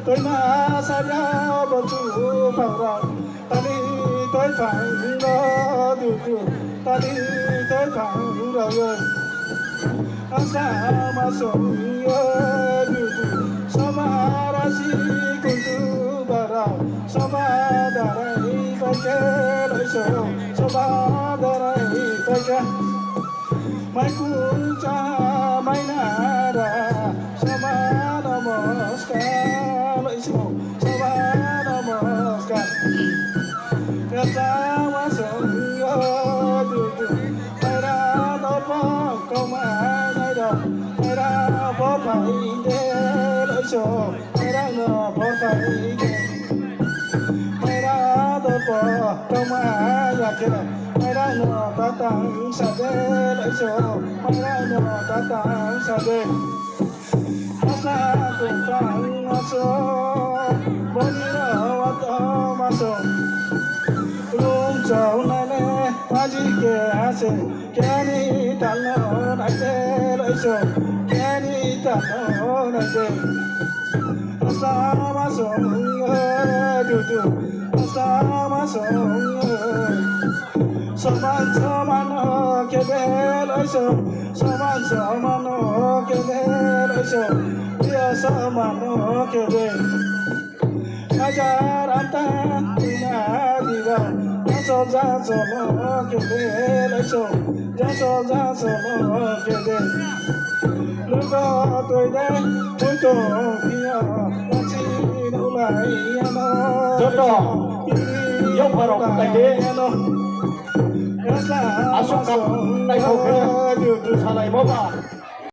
tôi mà xa nhau một chút phẳng rồi ta đi tới phẳng đó từ từ ta đi tới phẳng rồi asa mà sống từ từ sama rasi kuntu bara sama darai pakai lối số sama darai pakai mai cũng cha mai nara sama namaskar lối số sama namaskar kata masuk từ từ ai ra đâu có công ai đây đâu ai ra có phải để lối số ai ra nó có phải để ai ra đâu có công ai là cái này ai ra nó ta tăng sa để lối số ai ra nó ta tăng sa để asa cũng tăng masuk bốn nó ta masuk lung chau na ne aji ke ase kani talo na te lo so kani talo na te sama so du du sama so sama no ke de lo so sama no ke de lo so ya sama no ke de ajar anta ina diga so ra so no ke de lo so ya so ra so no ke de lúc đó tôi đến tôi tổ kia ta chỉ đâu lại nó chốt đỏ dốc vào rộng tay đế asuk đây không kia từ từ xa này bóp vào